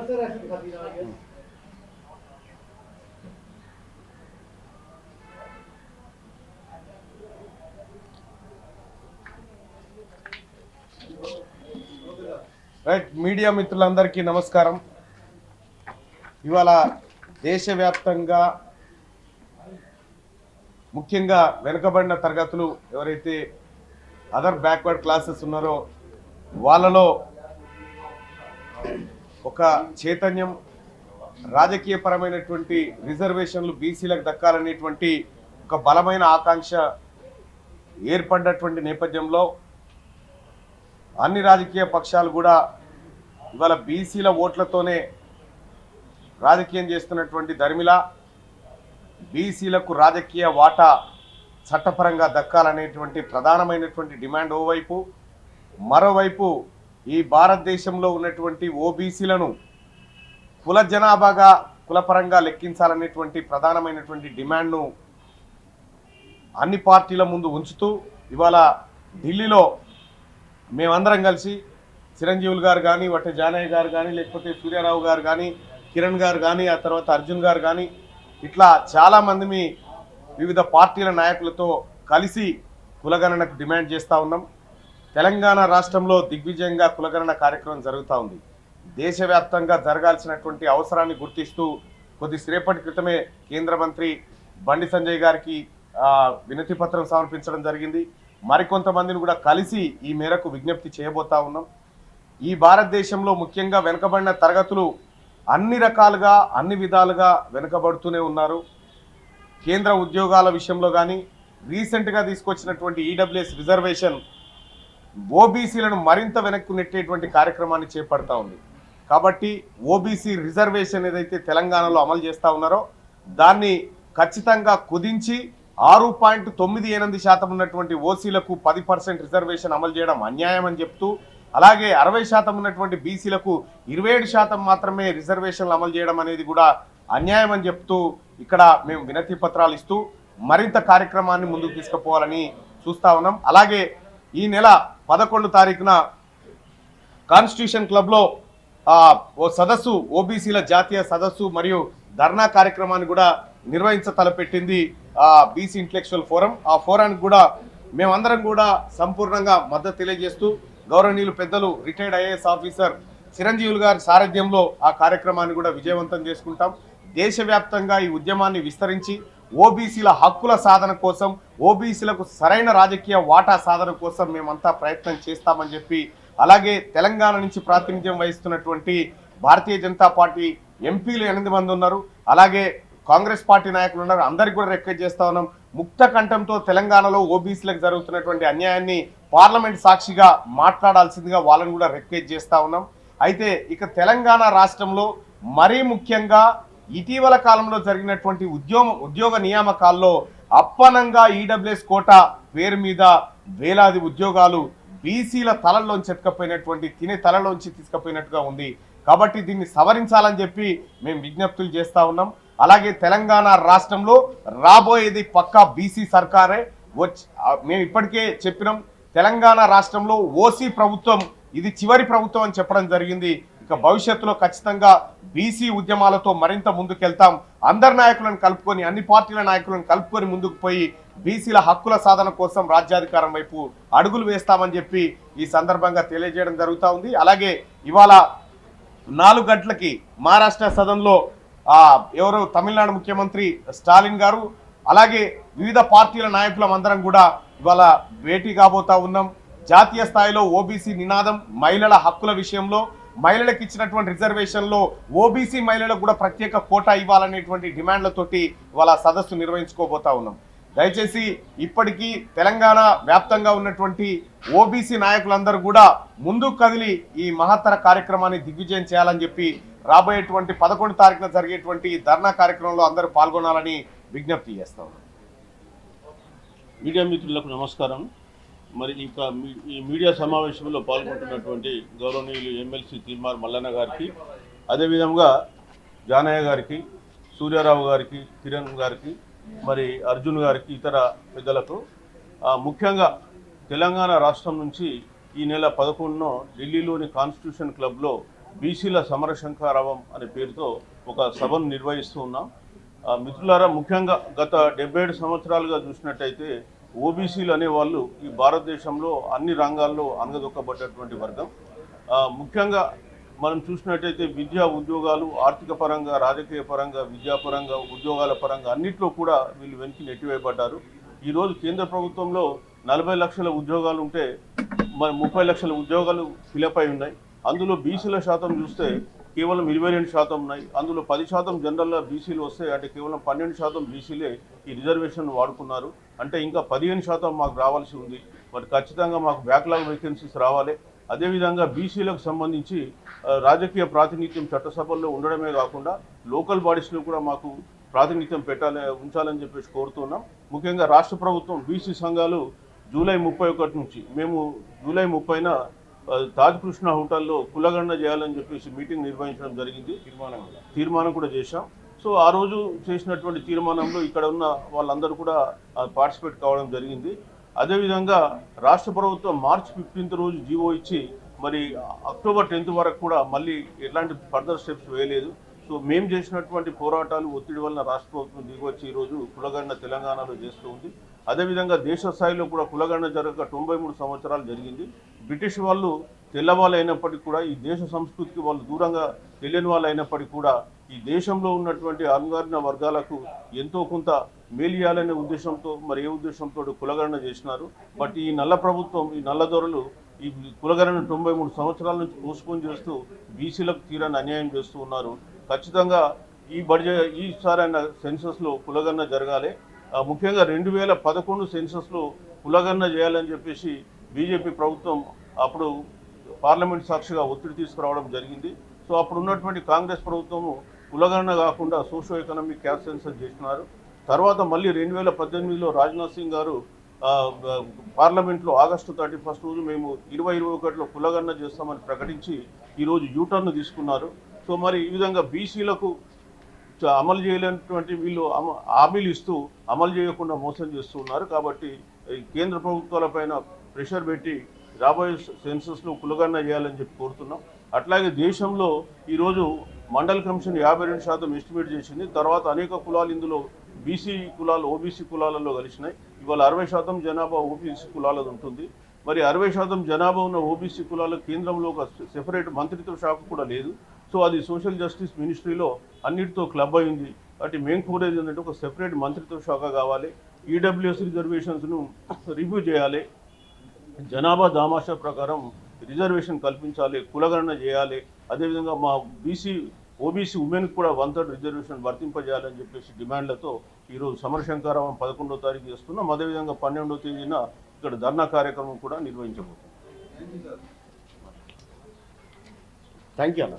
Right, media మిత్రులందరికీ నమస్కారం. ఇవాళ దేశవ్యాప్తంగా ముఖ్యంగా వెనుకబడిన తరగతులు ఎవరైతే అదర్ బ్యాక్వర్డ్ క్లాసెస్ ఉన్నారో వాళ్ళలో ఒక చైతన్యం, రాజకీయపరమైనటువంటి రిజర్వేషన్లు బీసీలకు దక్కాలనేటువంటి ఒక బలమైన ఆకాంక్ష ఏర్పడినటువంటి నేపథ్యంలో అన్ని రాజకీయ పక్షాలు కూడా ఇవాళ బీసీల ఓట్లతోనే రాజకీయం చేస్తున్నటువంటి ధర్మిల బీసీలకు రాజకీయ వాటా చట్టపరంగా దక్కాలనేటువంటి ప్రధానమైనటువంటి డిమాండ్ ఓవైపు, మరోవైపు ఈ భారతదేశంలో ఉన్నటువంటి ఓబీసీలను కుల జనాభాగా కులపరంగా లెక్కించాలనేటువంటి ప్రధానమైనటువంటి డిమాండ్ను అన్ని పార్టీల ముందు ఉంచుతూ ఇవాళ ఢిల్లీలో మేమందరం కలిసి చిరంజీవులు గారు కానీ, వట్టే జానయ్య గారు కానీ, లేకపోతే సూర్యారావు గారు కానీ, కిరణ్ గారు కానీ, ఆ తర్వాత అర్జున్ గారు కానీ, ఇట్లా చాలామంది వివిధ పార్టీల నాయకులతో కలిసి కులగణనకు డిమాండ్ చేస్తూ ఉన్నాం. తెలంగాణ రాష్ట్రంలో దిగ్విజయంగా కులగణన కార్యక్రమం జరుగుతూ ఉంది. దేశవ్యాప్తంగా జరగాల్సినటువంటి అవసరాన్ని గుర్తిస్తూ కొద్దిసేపటి క్రితమే కేంద్ర మంత్రి బండి సంజయ్ గారికి వినతి పత్రం సమర్పించడం జరిగింది. మరికొంతమందిని కూడా కలిసి ఈ మేరకు విజ్ఞప్తి చేయబోతా ఉన్నాం. ఈ భారతదేశంలో ముఖ్యంగా వెనుకబడిన తరగతులు అన్ని రకాలుగా అన్ని విధాలుగా వెనుకబడుతూనే ఉన్నారు. కేంద్ర ఉద్యోగాల విషయంలో కానీ రీసెంట్గా తీసుకొచ్చినటువంటి ఈడబ్ల్యూఎస్ రిజర్వేషన్ ఓబీసీలను మరింత వెనక్కు నెట్టేటువంటి కార్యక్రమాన్ని చేపడతా ఉంది. కాబట్టి ఓబీసీ రిజర్వేషన్ ఏదైతే తెలంగాణలో అమలు చేస్తూ ఉన్నారో దాన్ని ఖచ్చితంగా కుదించి 6.98% ఉన్నటువంటి ఓసీలకు 10% రిజర్వేషన్ అమలు చేయడం అన్యాయం అని చెప్తూ, అలాగే 60% ఉన్నటువంటి బీసీలకు 27% మాత్రమే రిజర్వేషన్లు అమలు చేయడం అనేది కూడా అన్యాయం అని చెప్తూ ఇక్కడ మేము వినతి పత్రాలు ఇస్తూ మరింత కార్యక్రమాన్ని ముందుకు తీసుకుపోవాలని చూస్తా ఉన్నాం. అలాగే ఈ నెల 11 తారీఖున కాన్స్టిట్యూషన్ క్లబ్లో ఓ సదస్సు, ఓబీసీల జాతీయ సదస్సు మరియు ధర్నా కార్యక్రమాన్ని కూడా తలపెట్టింది బీసీ ఇంటలెక్చువల్ ఫోరం. ఆ ఫోరానికి కూడా మేమందరం కూడా సంపూర్ణంగా మద్దతు తెలియజేస్తూ గౌరవనీయులు పెద్దలు రిటైర్డ్ ఐఏఎస్ ఆఫీసర్ చిరంజీవులు గారి సారథ్యంలో ఆ కార్యక్రమాన్ని కూడా విజయవంతం చేసుకుంటాం. దేశవ్యాప్తంగా ఈ ఉద్యమాన్ని విస్తరించి ఓబీసీల హక్కుల సాధన కోసం, ఓబీసీలకు సరైన రాజకీయ వాటా సాధన కోసం మేమంతా ప్రయత్నం చేస్తామని చెప్పి, అలాగే తెలంగాణ నుంచి ప్రాతినిధ్యం వహిస్తున్నటువంటి భారతీయ జనతా పార్టీ ఎంపీలు 8 మంది ఉన్నారు, అలాగే కాంగ్రెస్ పార్టీ నాయకులు ఉన్నారు. అందరికి కూడా రిక్వెస్ట్ చేస్తా ఉన్నాం, ముక్త కంఠంతో తెలంగాణలో ఓబీసీలకు జరుగుతున్నటువంటి అన్యాయాన్ని పార్లమెంట్ సాక్షిగా మాట్లాడాల్సిందిగా వాళ్ళని కూడా రిక్వెస్ట్ చేస్తా ఉన్నాం. అయితే ఇక తెలంగాణ రాష్ట్రంలో మరీ ముఖ్యంగా ఇటీవల కాలంలో జరిగినటువంటి ఉద్యోగ నియామకాల్లో అప్పనంగా ఈడబ్ల్యూఎస్ కోటా పేరు మీద వేలాది ఉద్యోగాలు బీసీల తలల్లోంచి ఎత్తుకపోయినటువంటి, తినే తలలోంచి తీసుకుపోయినట్టుగా ఉంది. కాబట్టి దీన్ని సవరించాలని చెప్పి మేము విజ్ఞప్తులు చేస్తా ఉన్నాం. అలాగే తెలంగాణ రాష్ట్రంలో రాబోయేది పక్కా బీసీ సర్కారే. మేము ఇప్పటికే చెప్పినాం, తెలంగాణ రాష్ట్రంలో ఓసీ ప్రభుత్వం ఇది చివరి ప్రభుత్వం అని చెప్పడం జరిగింది. ఇక భవిష్యత్తులో ఖచ్చితంగా బీసీ ఉద్యమాలతో మరింత ముందుకెళ్తాం. అందరి నాయకులను కలుపుకొని, అన్ని పార్టీల నాయకులను కలుపుకొని ముందుకు పోయి బీసీల హక్కుల సాధన కోసం రాజ్యాధికారం వైపు అడుగులు వేస్తామని చెప్పి ఈ సందర్భంగా తెలియజేయడం జరుగుతూ ఉంది. అలాగే ఇవాళ 4 గంటలకి మహారాష్ట్ర సదన్లో ఎవరు తమిళనాడు ముఖ్యమంత్రి స్టాలిన్ గారు, అలాగే వివిధ పార్టీల నాయకులం అందరం కూడా ఇవాళ భేటీ కాబోతా ఉన్నాం. జాతీయ స్థాయిలో ఓబీసీ నినాదం, మహిళల హక్కుల విషయంలో, మహిళలకు ఇచ్చినటువంటి రిజర్వేషన్లో ఓబీసీ మహిళలకు కూడా ప్రత్యేక కోటా ఇవ్వాలనేటువంటి డిమాండ్లతోటి ఇవాళ సదస్సు నిర్వహించుకోబోతా ఉన్నాం. దయచేసి ఇప్పటికీ తెలంగాణ వ్యాప్తంగా ఉన్నటువంటి ఓబీసీ నాయకులందరూ కూడా ముందుకు కదిలి ఈ మహత్తర కార్యక్రమాన్ని దిగ్విజయం చేయాలని చెప్పి రాబోయేటువంటి 11 తారీఖున జరిగేటువంటి ధర్నా కార్యక్రమంలో అందరూ పాల్గొనాలని విజ్ఞప్తి చేస్తా ఉన్నాం. మీడియా మిత్రులకు నమస్కారం. మరి ఇంకా ఈ మీడియా సమావేశంలో పాల్గొంటున్నటువంటి గౌరవనీయులు ఎమ్మెల్సీ తీర్మార్ మల్లన్న గారికి, అదేవిధంగా జానయ్య గారికి, సూర్యారావు గారికి, కిరణ్ గారికి, మరి అర్జున్ గారికి, ఇతర పెద్దలకు, ముఖ్యంగా తెలంగాణ రాష్ట్రం నుంచి ఈ నెల 11న ఢిల్లీలోని కాన్స్టిట్యూషన్ క్లబ్లో బీసీల సమరశంఖారావం అనే పేరుతో ఒక సభను నిర్వహిస్తూ ఉన్నాం. మిత్రులారా, ముఖ్యంగా గత 77 సంవత్సరాలుగా చూసినట్టయితే ఓబీసీలు అనేవాళ్ళు ఈ భారతదేశంలో అన్ని రంగాల్లో అణగదొక్కబడ్డటువంటి వర్గం. ముఖ్యంగా మనం చూసినట్టయితే విద్యా ఉద్యోగాలు, ఆర్థిక పరంగా, రాజకీయ పరంగా, విద్యాపరంగా, ఉద్యోగాల పరంగా అన్నిట్లో కూడా వీళ్ళు వెనక్కి నెట్టివేయబడ్డారు. ఈరోజు కేంద్ర ప్రభుత్వంలో 40 లక్షల ఉద్యోగాలు ఉంటే మరి 30 లక్షల ఉద్యోగాలు ఫిలప్ అయి ఉన్నాయి. అందులో బీసీల శాతం చూస్తే కేవలం 22% ఉన్నాయి. అందులో 10% జనరల్గా బీసీలు వస్తాయి, అంటే కేవలం 12% బీసీలే ఈ రిజర్వేషన్ వాడుకున్నారు. అంటే ఇంకా 15% మాకు రావాల్సి ఉంది. మరి ఖచ్చితంగా మాకు బ్యాక్లాగ్ వేకెన్సీస్ రావాలి. అదేవిధంగా బీసీలకు సంబంధించి రాజకీయ ప్రాతినిధ్యం చట్టసభల్లో ఉండడమే కాకుండా లోకల్ బాడీస్లో కూడా మాకు ప్రాతినిధ్యం ఉంచాలని చెప్పేసి కోరుతున్నాం. ముఖ్యంగా రాష్ట్ర ప్రభుత్వం బీసీ సంఘాలు జూలై 31 నుంచి మేము జూలై 30న తాజ్ కృష్ణ హోటల్లో కులగణన చేయాలని చెప్పేసి మీటింగ్ నిర్వహించడం జరిగింది. తీర్మానం కూడా చేశాం. సో ఆ రోజు చేసినటువంటి తీర్మానంలో ఇక్కడ ఉన్న వాళ్ళందరూ కూడా పార్టిసిపేట్ కావడం జరిగింది. అదేవిధంగా రాష్ట్ర ప్రభుత్వం మార్చి 15 రోజు జీవో ఇచ్చి మరి అక్టోబర్ 10 వరకు కూడా మళ్ళీ ఎలాంటి ఫర్దర్ స్టెప్స్ వేయలేదు. సో మేము చేసినటువంటి పోరాటాలు, ఒత్తిడి వలన రాష్ట్ర ప్రభుత్వం దిగొచ్చి ఈరోజు కులగణన తెలంగాణలో చేస్తూ ఉంది. అదేవిధంగా దేశ స్థాయిలో కూడా కులగణన జరగక 93 సంవత్సరాలు జరిగింది. బ్రిటిష్ వాళ్ళు తెల్లవాళ్ళు అయినప్పటికీ కూడా ఈ దేశ సంస్కృతికి వాళ్ళు దూరంగా తెలియని వాళ్ళు అయినప్పటికీ కూడా ఈ దేశంలో ఉన్నటువంటి అణగారిన వర్గాలకు ఎంతో కొంత మేలు చేయాలనే ఉద్దేశంతో మరి ఏ ఉద్దేశంతో కులగణన చేసినారు. బట్ ఈ నల్ల ప్రభుత్వం, ఈ నల్ల దొరలు ఈ కులగణన 93 సంవత్సరాల నుంచి పోస్ట్పోన్ చేస్తూ బీసీలకు తీరాన్ని అన్యాయం చేస్తూ ఉన్నారు. ఖచ్చితంగా ఈసారైన సెన్సస్లో కులగణన జరగాలి. ముఖ్యంగా 2011 సెన్సస్లో కులగణన చేయాలని చెప్పేసి బీజేపీ ప్రభుత్వం అప్పుడు పార్లమెంట్ సాక్షిగా ఒత్తిడి తీసుకురావడం జరిగింది. సో అప్పుడు ఉన్నటువంటి కాంగ్రెస్ ప్రభుత్వము కులగణన కాకుండా సోషో ఎకనామిక్ క్యాస్ట్ సెన్సస్ చేసినారు. తర్వాత మళ్ళీ 2018లో రాజ్నాథ్ సింగ్ గారు పార్లమెంట్లో ఆగస్టు 31 రోజు మేము 2021లో కులగణన చేస్తామని ప్రకటించి ఈరోజు యూటర్న్ తీసుకున్నారు. సో మరి ఈ విధంగా బీసీలకు అమలు చేయలేనటువంటి వీళ్ళు హామీలు ఇస్తూ అమలు చేయకుండా మోసం చేస్తూ ఉన్నారు. కాబట్టి కేంద్ర ప్రభుత్వాలపైన ప్రెషర్ పెట్టి రాబోయే సెన్సస్లో కులగణన చేయాలని చెప్పి కోరుతున్నాం. అట్లాగే దేశంలో ఈరోజు మండల్ కమిషన్ 52% ఎస్టిమేట్ చేసింది. తర్వాత అనేక కులాలు ఇందులో బీసీ కులాలు, ఓబీసీ కులాలలో కలిసినాయి. ఇవాళ 60% జనాభా ఓబీసీ కులాలది ఉంటుంది. మరి 60% జనాభా ఉన్న ఓబీసీ కులాలకు కేంద్రంలో ఒక సెపరేట్ మంత్రిత్వ శాఖ కూడా లేదు. సో అది సోషల్ జస్టిస్ మినిస్ట్రీలో అన్నిటితో క్లబ్ అయింది. కాబట్టి మేము కోరేది ఏంటంటే ఒక సెపరేట్ మంత్రిత్వ శాఖ కావాలి. ఈడబ్ల్యూఎస్ రిజర్వేషన్స్ను రివ్యూ చేయాలి. జనాభా దామాషా ప్రకారం రిజర్వేషన్ కల్పించాలి, కులగణన చేయాలి. అదేవిధంగా మా ఓబీసీ ఉమెన్కి కూడా 1/3 రిజర్వేషన్ వర్తింపజేయాలని చెప్పేసి డిమాండ్లతో ఈరోజు సమరశంఖారావం 11వ తారీఖు చేస్తున్నాం. అదేవిధంగా 12వ తేదీన ఇక్కడ ధర్నా కార్యక్రమం కూడా నిర్వహించబోతున్నాం. థ్యాంక్ యూ అన్న.